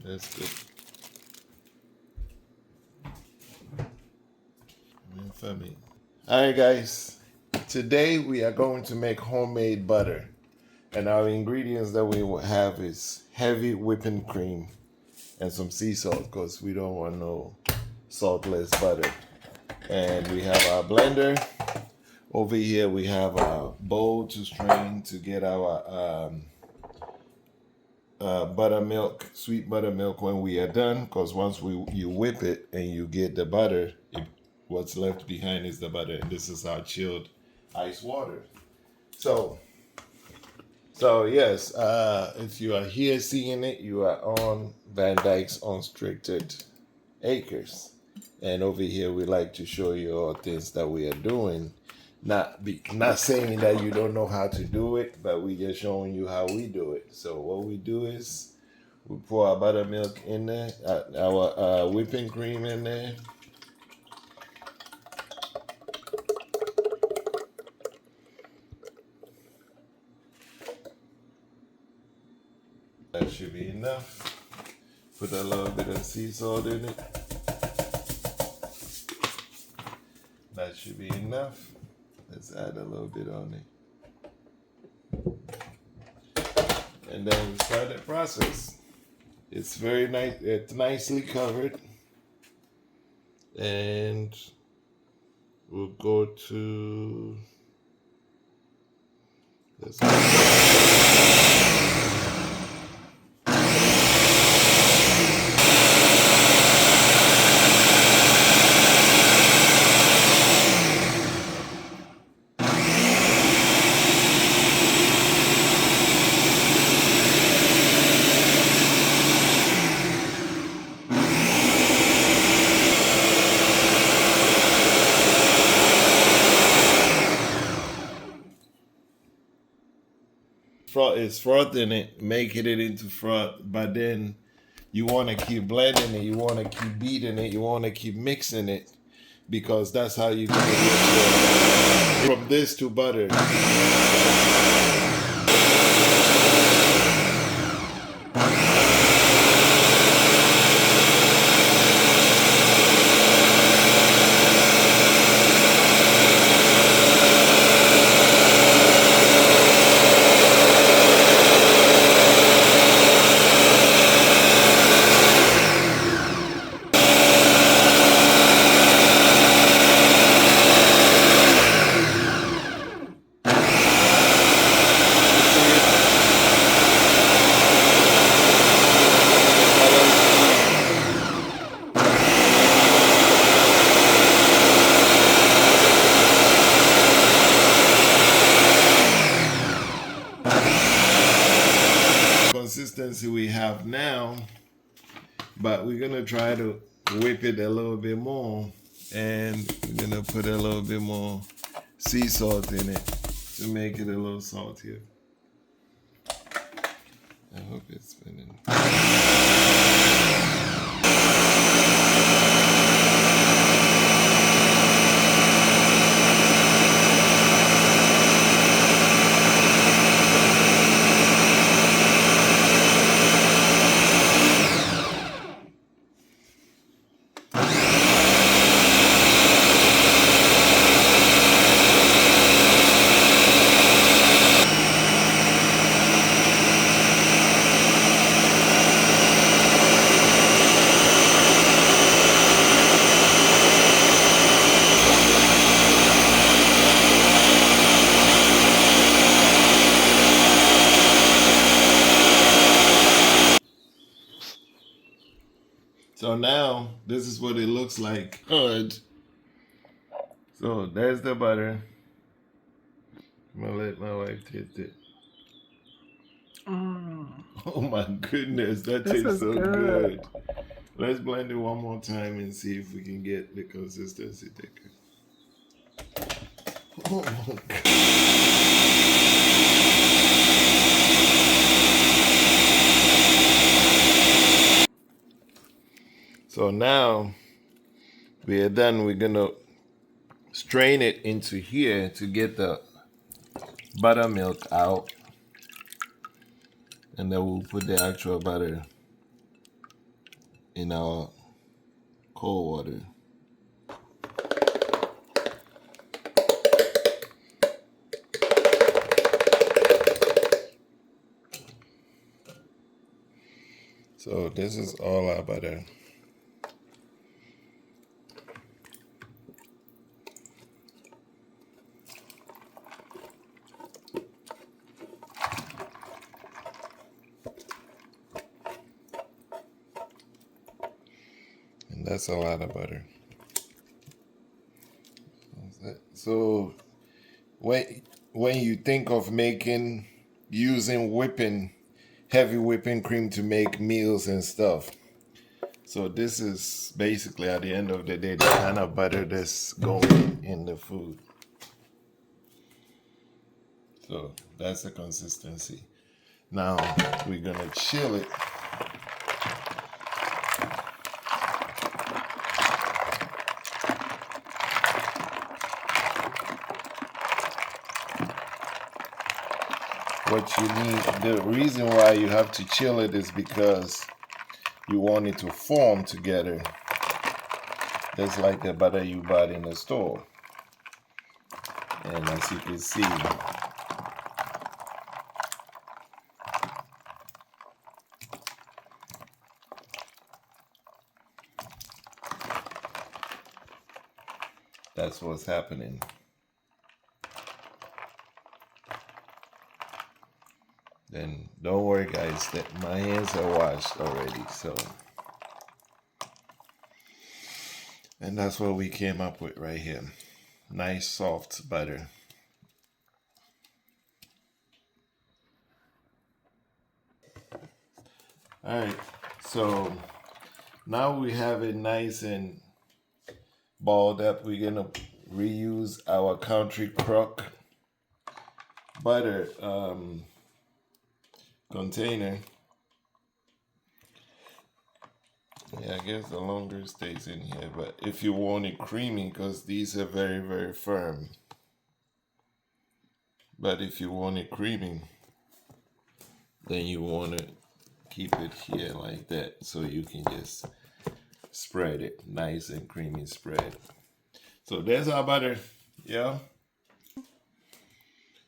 That's good. For me. All right, guys. Today we are going to make homemade butter, and our ingredients that we will have is heavy whipping cream and some sea salt because we don't want no saltless butter. And we have our blender. Over here we have a bowl to strain to get our buttermilk, sweet buttermilk when we are done. Because once you whip it and you get the butter, what's left behind is the butter. And this is our chilled ice water. So yes, if you are here seeing it, you are on Van Dyke's Unstricted Acres. And over here, we like to show you all things that we are doing. Not saying that you don't know how to do it, but we just showing you how we do it. So what we do is we pour our buttermilk in there, our whipping cream in there. That should be enough. Put a little bit of sea salt in it. That should be enough. Let's add a little bit on it. And then we start the process. It's very nice, it's nicely covered. And we'll go to, let's go. It's frothing it, making it into froth, but then you want to keep blending it, you want to keep beating it, you want to keep mixing it, because that's how you get it from this to butter. Consistency we have now, but we're gonna try to whip it a little bit more, and we're gonna put a little bit more sea salt in it to make it a little saltier. I hope it's spinning. So now this is what it looks like. Good. So there's the butter. I'm gonna let my wife taste it. Oh my goodness, that tastes so good. Let's blend it one more time and see if we can get the consistency thicker. Oh my God. So now we are done. We're gonna strain it into here to get the buttermilk out, and then we'll put the actual butter in our cold water. So this is all our butter. And that's a lot of butter. So when you think of using heavy whipping cream to make meals and stuff, so this is basically at the end of the day the kind of butter that's going in the food. So that's the consistency. Now we're gonna chill it. What you need, the reason why you have to chill it is because you want it to form together, just like the butter you bought in the store. And as you can see, that's what's happening. Then don't worry guys, that my hands are washed already, so. And that's what we came up with right here. Nice soft butter. Alright, so now we have it nice and balled up. We're gonna reuse our country crock butter container. Yeah, I guess the longer it stays in here, but if you want it creamy, because these are very, very firm. But if you want it creamy, then you want to keep it here like that, so you can just spread it, nice and creamy spread. So there's our butter, yeah.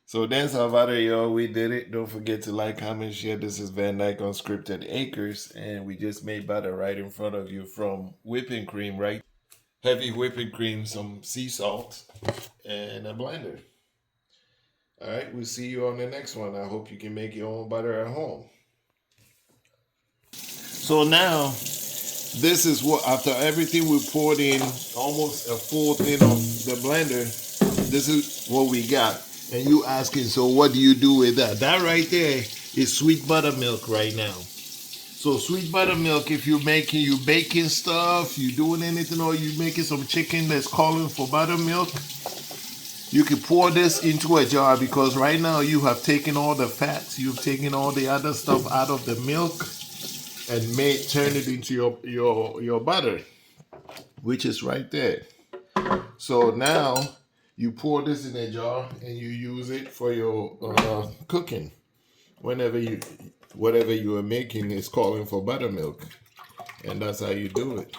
So there's our butter, y'all. We did it. Don't forget to like, comment, share. This is Van Dyke Unscripted Acres, and we just made butter right in front of you from whipping cream, right? Heavy whipping cream, some sea salt, and a blender. All right, we'll see you on the next one. I hope you can make your own butter at home. So now, this is what, after everything we poured in, almost a full thing of the blender, this is what we got. And you asking, so what do you do with that? That right there is sweet buttermilk right now. So sweet buttermilk, if you baking stuff, you doing anything, or you making some chicken that's calling for buttermilk, you can pour this into a jar, because right now you have taken all the fats, you've taken all the other stuff out of the milk and turn it into your butter, which is right there. So now you pour this in a jar and you use it for your cooking. Whatever you are making is calling for buttermilk, and that's how you do it.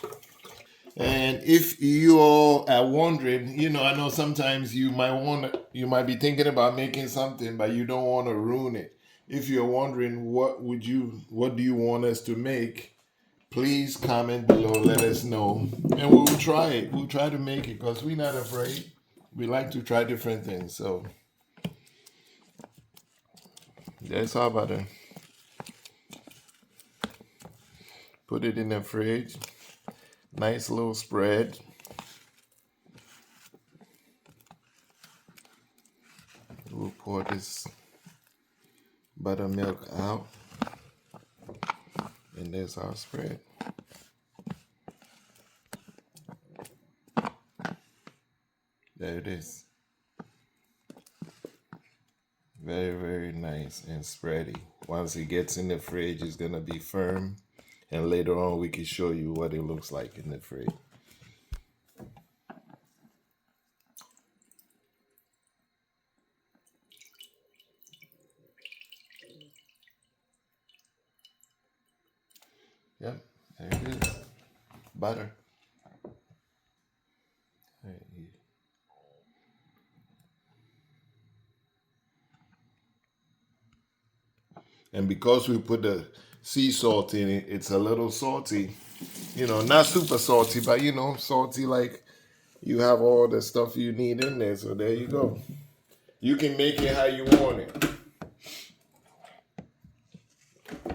And if you all are wondering, I know sometimes you might be thinking about making something, but you don't want to ruin it. If you're wondering what do you want us to make, please comment below, let us know, and we'll try it. We'll try to make it, because we're not afraid. We like to try different things. So that's our butter. Put it in the fridge. Nice little spread. We'll pour this buttermilk out, and there's our spread. There it is. Very, very nice and spready. Once it gets in the fridge, it's gonna be firm, and later on we can show you what it looks like in the fridge. Yep, there it is. butter. And because we put the sea salt in it, it's a little salty. You know, not super salty, but you know, salty like you have all the stuff you need in there. So there you go. You can make it how you want it.